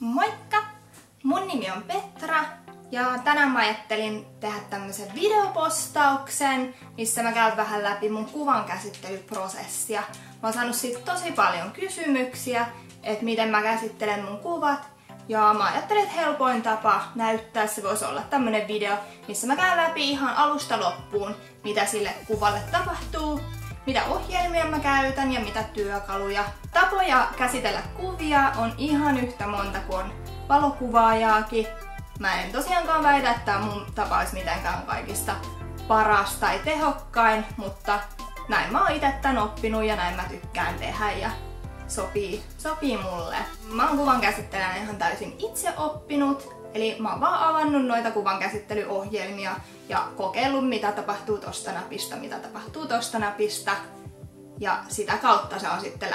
Moikka! Mun nimi on Petra ja tänään mä ajattelin tehdä tämmösen videopostauksen, missä mä käyn vähän läpi mun kuvankäsittelyprosessia. Mä oon saanut siitä tosi paljon kysymyksiä, että miten mä käsittelen mun kuvat. Ja mä ajattelin, että helpoin tapa näyttää se voisi olla tämmönen video, missä mä käyn läpi ihan alusta loppuun, mitä sille kuvalle tapahtuu, mitä ohjelmia mä käytän ja mitä työkaluja. Tapoja käsitellä kuvia on ihan yhtä monta kuin on valokuvaajaakin. Mä en tosiaankaan väitä, että mun tapa olisi mitenkään kaikista paras tai tehokkain, mutta näin mä oon itse tän oppinut ja näin mä tykkään tehdä ja sopii mulle. Mä oon kuvan käsittelijänä ihan täysin itse oppinut, eli mä oon vaan avannut noita kuvan käsittelyohjelmia ja kokeillut mitä tapahtuu tosta napista, mitä tapahtuu tosta napista. Ja sitä kautta se on sitten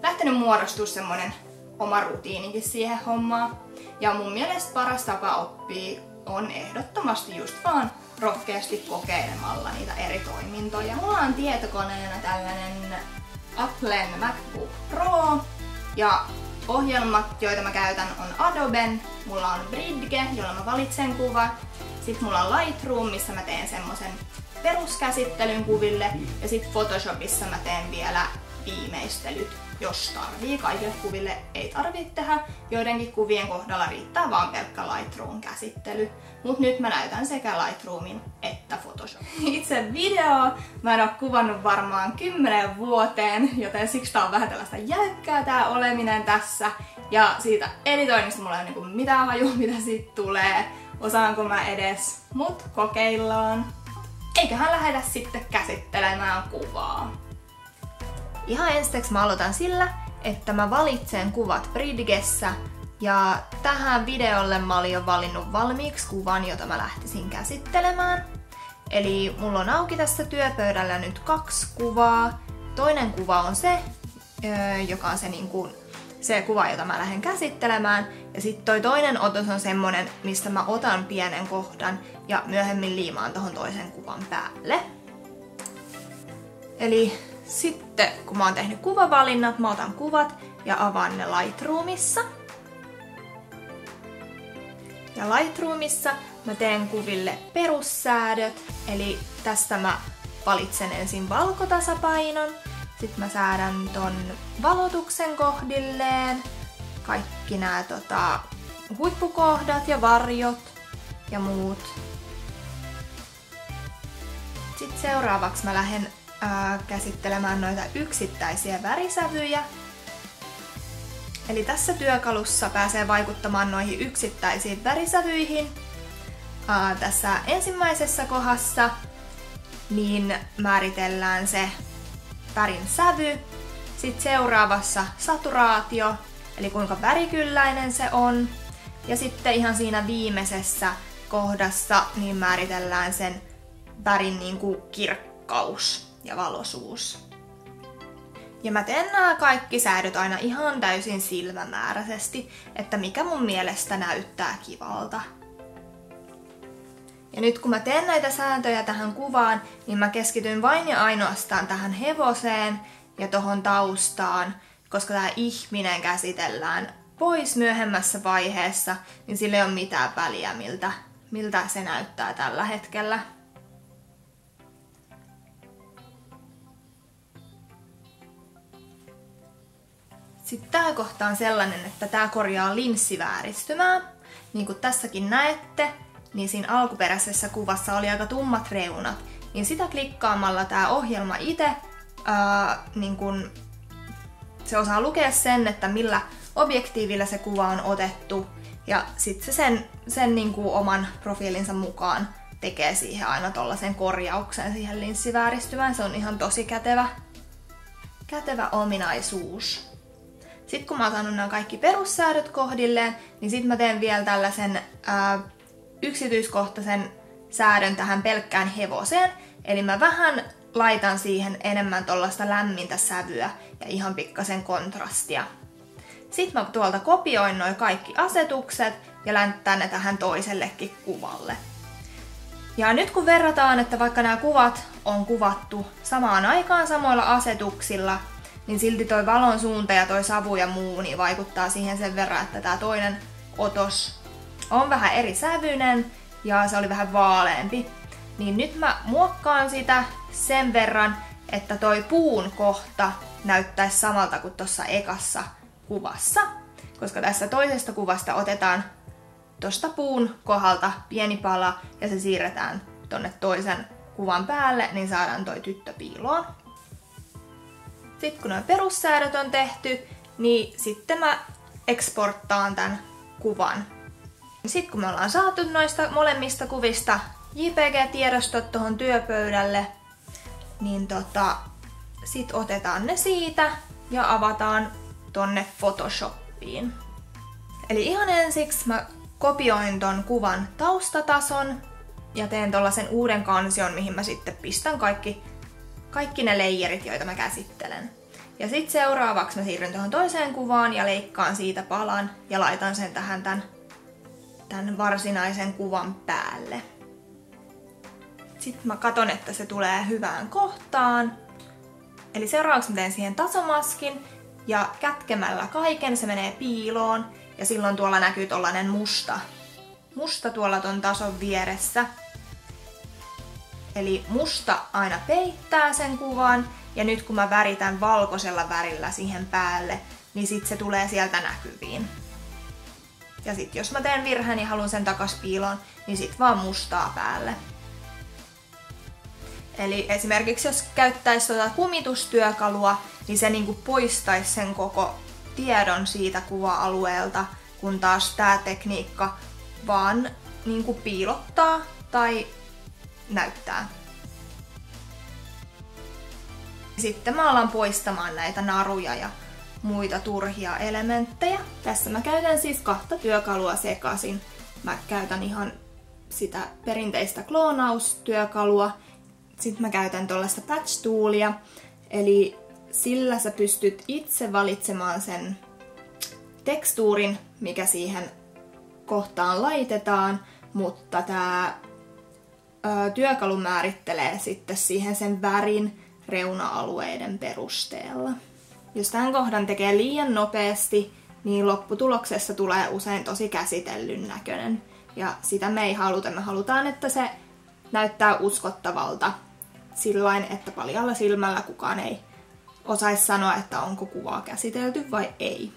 lähtenyt muodostumaan semmonen oma rutiinikin siihen hommaan. Ja mun mielestä paras tapa oppia on ehdottomasti just vaan rohkeasti kokeilemalla niitä eri toimintoja. Mulla on tietokoneena tällainen Applen MacBook Pro ja ohjelmat, joita mä käytän on Adoben, mulla on Bridge, jolla mä valitsen kuvat, sit mulla on Lightroom, missä mä teen semmosen peruskäsittelyn kuville ja sit Photoshopissa mä teen vielä viimeistelyt, jos tarvii. Kaikille kuville ei tarvii tehdä, joidenkin kuvien kohdalla riittää vaan pelkkä Lightroom-käsittely. Mut nyt mä näytän sekä Lightroomin että Photoshopin. Itse video mä en oo kuvannut varmaan 10 vuoteen, joten siksi tää on vähän tällaista jäykkää tää oleminen tässä. Ja siitä editoinnista mulla ei ole niinku mitään hajua, mitä siitä tulee. Osaanko mä edes, mut kokeillaan. Eiköhän lähdetä sitten käsittelemään kuvaa. Ihan ensiksi mä aloitan sillä, että mä valitsen kuvat Bridgessä ja tähän videolle mä olin jo valinnut valmiiksi kuvan, jota mä lähtisin käsittelemään. Eli mulla on auki tässä työpöydällä nyt 2 kuvaa. Toinen kuva on se, joka on se kuva, jota mä lähden käsittelemään. Ja sitten toi toinen otos on semmonen, mistä mä otan pienen kohdan ja myöhemmin liimaan tohon toisen kuvan päälle. Eli sitten kun mä oon tehnyt kuvavalinnat, mä otan kuvat ja avaan ne Lightroomissa. Ja Lightroomissa mä teen kuville perussäädöt, eli tästä mä valitsen ensin valkotasapainon. Sitten mä säädän ton valotuksen kohdilleen, kaikki nää huippukohdat ja varjot ja muut. Sitten seuraavaksi mä lähden käsittelemään noita yksittäisiä värisävyjä. Eli tässä työkalussa pääsee vaikuttamaan noihin yksittäisiin värisävyihin. Tässä ensimmäisessä kohdassa niin määritellään se värin sävy. Sitten seuraavassa saturaatio, eli kuinka värikylläinen se on. Ja sitten ihan siinä viimeisessä kohdassa niin määritellään sen värin kirkkaus ja valoisuus. Ja mä teen nämä kaikki säädöt aina ihan täysin silmämääräisesti, että mikä mun mielestä näyttää kivalta. Ja nyt kun mä teen näitä sääntöjä tähän kuvaan, niin mä keskityn vain ja ainoastaan tähän hevoseen ja tohon taustaan, koska tää ihminen käsitellään pois myöhemmässä vaiheessa, niin sillä ei ole mitään väliä, miltä se näyttää tällä hetkellä. Sitten tää kohta on sellainen, että tää korjaa linssivääristymää. Niin kuin tässäkin näette, niin siinä alkuperäisessä kuvassa oli aika tummat reunat. Niin sitä klikkaamalla tää ohjelma itse se osaa lukea sen, että millä objektiivilla se kuva on otettu. Ja sitten se sen oman profiilinsa mukaan tekee siihen aina tollasen korjauksen siihen linssivääristymään. Se on ihan tosi kätevä ominaisuus. Sitten kun mä oon saanut nämä kaikki perussäädöt kohdilleen, niin sitten mä teen vielä tällaisen yksityiskohtaisen säädön tähän pelkkään hevoseen. Eli mä vähän laitan siihen enemmän tollaista lämmintä sävyä ja ihan pikkasen kontrastia. Sitten mä tuolta kopioin noi kaikki asetukset ja länttään ne tähän toisellekin kuvalle. Ja nyt kun verrataan, että vaikka nämä kuvat on kuvattu samaan aikaan samoilla asetuksilla, niin silti toi valon suunta ja toi savu ja muu niin vaikuttaa siihen sen verran, että tää toinen otos on vähän eri sävyinen ja se oli vähän vaaleampi. Niin nyt mä muokkaan sitä sen verran, että toi puun kohta näyttäisi samalta kuin tuossa ekassa kuvassa. Koska tässä toisesta kuvasta otetaan tosta puun kohdalta pieni pala ja se siirretään tonne toisen kuvan päälle, niin saadaan toi tyttö piiloon. Sitten kun nuo perussäädöt on tehty, niin sitten mä eksporttaan tämän kuvan. Sitten kun me ollaan saatu noista molemmista kuvista JPG-tiedostot tuohon työpöydälle, niin sit otetaan ne siitä ja avataan tonne Photoshopiin. Eli ihan ensiksi mä kopioin ton kuvan taustatason ja teen tollasen uuden kansion, mihin mä sitten pistän kaikki ne layerit, joita mä käsittelen. Ja sitten seuraavaksi mä siirryn tuohon toiseen kuvaan ja leikkaan siitä palan ja laitan sen tähän tämän varsinaisen kuvan päälle. Sitten mä katon, että se tulee hyvään kohtaan. Eli seuraavaksi mä teen siihen tasomaskin ja kätkemällä kaiken se menee piiloon ja silloin tuolla näkyy tollanen musta tuolla ton tason vieressä. Eli musta aina peittää sen kuvan ja nyt kun mä väritän valkoisella värillä siihen päälle, niin sit se tulee sieltä näkyviin. Ja sit jos mä teen virheen ja haluan sen takas piiloon, niin sit vaan mustaa päälle. Eli esimerkiksi jos käyttäisi kumitustyökalua, niin se niinku poistaisi sen koko tiedon siitä kuva-alueelta, kun taas tää tekniikka vaan niinku piilottaa tai näyttää. Sitten mä alan poistamaan näitä naruja ja muita turhia elementtejä. Tässä mä käytän siis 2 työkalua sekaisin. Mä käytän ihan sitä perinteistä kloonaustyökalua. Sitten mä käytän tuollaista patch-toolia, eli sillä sä pystyt itse valitsemaan sen tekstuurin, mikä siihen kohtaan laitetaan, mutta tää työkalu määrittelee sitten siihen sen värin reuna-alueiden perusteella. Jos tämän kohdan tekee liian nopeasti, niin lopputuloksessa tulee usein tosi käsitellyn näköinen. Ja sitä me ei haluta. Me halutaan, että se näyttää uskottavalta sillain, että paljaalla silmällä kukaan ei osaisi sanoa, että onko kuvaa käsitelty vai ei.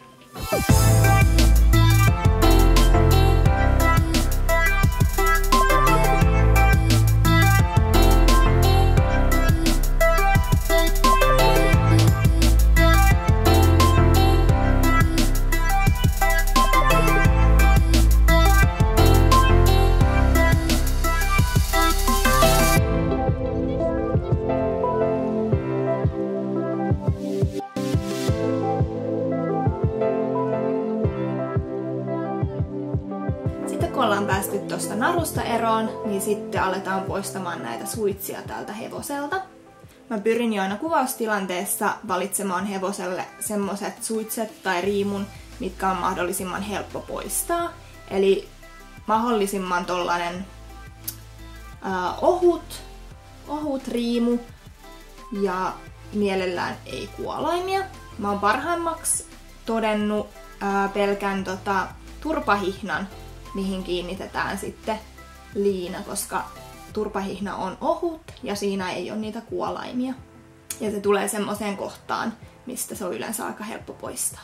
Kun ollaan päästy tuosta narusta eroon, niin sitten aletaan poistamaan näitä suitsia tältä hevoselta. Mä pyrin jo aina kuvaustilanteessa valitsemaan hevoselle semmoset suitset tai riimun, mitkä on mahdollisimman helppo poistaa. Eli mahdollisimman tollanen ohut riimu ja mielellään ei kuolaimia. Mä oon parhaimmaksi todennut pelkän turpahihnan, mihin kiinnitetään sitten liina, koska turpahihna on ohut ja siinä ei ole niitä kuolaimia. Ja se tulee semmoiseen kohtaan, mistä se on yleensä aika helppo poistaa.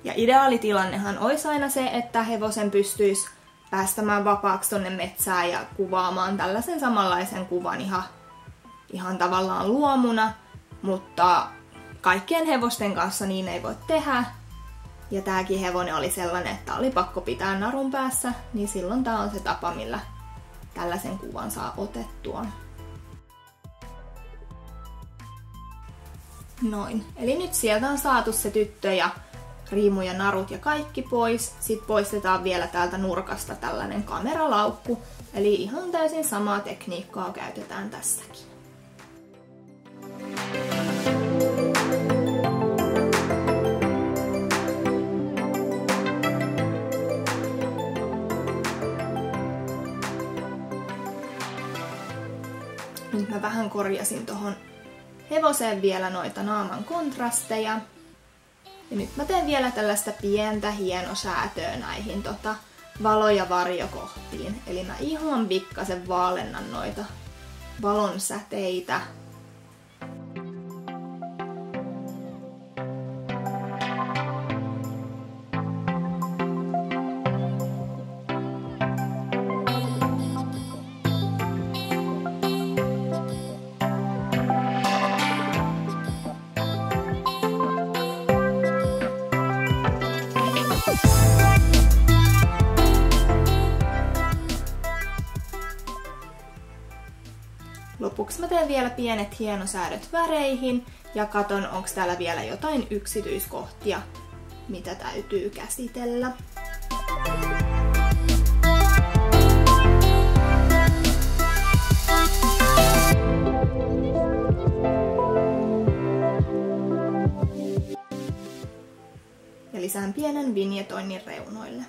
Ja ideaalitilannehan olisi aina se, että hevosen pystyisi päästämään vapaaksi tonne metsään ja kuvaamaan tällaisen samanlaisen kuvan ihan tavallaan luomuna, mutta kaikkien hevosten kanssa niin ei voi tehdä. Ja tääkin hevonen oli sellainen, että oli pakko pitää narun päässä, niin silloin tää on se tapa, millä tällaisen kuvan saa otettua. Noin. Eli nyt sieltä on saatu se tyttö ja riimu ja narut ja kaikki pois. Sitten poistetaan vielä täältä nurkasta tällainen kameralaukku. Eli ihan täysin samaa tekniikkaa käytetään tässäkin. Nyt mä vähän korjasin tohon hevoseen vielä noita naaman kontrasteja. Ja nyt mä teen vielä tällaista pientä hienosäätöä näihin valo- ja varjokohtiin. Eli mä ihan pikkasen vaalennan noita valon säteitä. Lopuksi mä teen vielä pienet hienosäädöt väreihin ja katon, onko täällä vielä jotain yksityiskohtia, mitä täytyy käsitellä. Ja lisään pienen vinjetoinnin reunoille.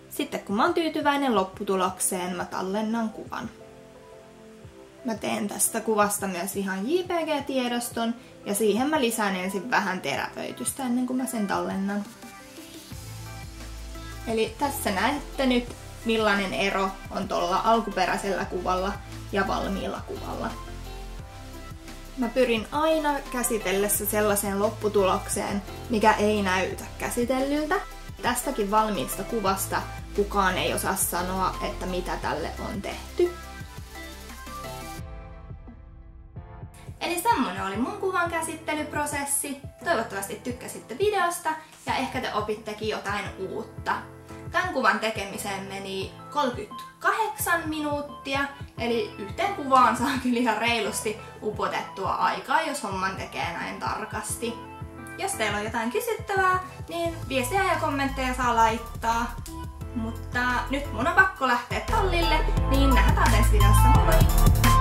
Sitten kun mä oon tyytyväinen lopputulokseen, mä tallennan kuvan. Mä teen tästä kuvasta myös ihan JPG-tiedoston ja siihen mä lisään ensin vähän terävöitystä ennen kuin mä sen tallennan. Eli tässä näette nyt millainen ero on tuolla alkuperäisellä kuvalla ja valmiilla kuvalla. Mä pyrin aina käsitellessä sellaiseen lopputulokseen, mikä ei näytä käsitellyltä. Tästäkin valmiista kuvasta kukaan ei osaa sanoa, että mitä tälle on tehty. Eli semmonen oli mun kuvan käsittelyprosessi. Toivottavasti tykkäsitte videosta ja ehkä te opittekin jotain uutta. Tämän kuvan tekemiseen meni 38 minuuttia, eli yhteen kuvaan saa kyllä ihan reilusti upotettua aikaa, jos homman tekee näin tarkasti. Jos teillä on jotain kysyttävää, niin viestiä ja kommentteja saa laittaa. Mutta nyt mun on pakko lähteä tallille, niin nähdään ensi videossa. Moi!